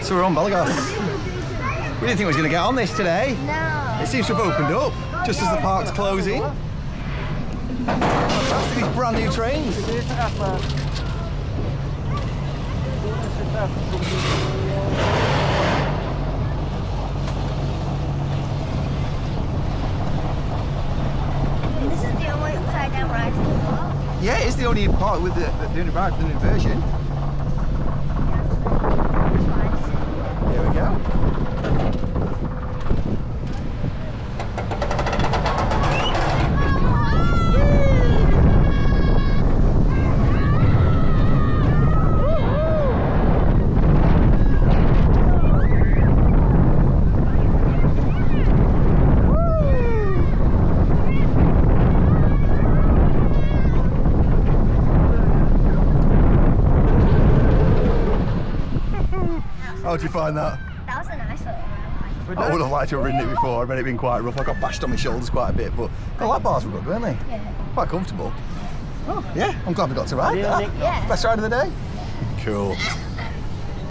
So we're on Balagos. We didn't think we was going to get on this today. No. It seems to have opened up just as the park's closing. Fantastic, these brand new trains. This is the only upside down ride in the park. Yeah, it's the only part with the only ride, the new version. Here we go. How do you find that? That was a nice little ride. I would have liked to have ridden it before. I bet it'd been quite rough. I got bashed on my shoulders quite a bit, but the lap bars were good, weren't they? Yeah. Quite comfortable. Oh, yeah, I'm glad we got to ride that. Yeah. Best ride of the day? Cool.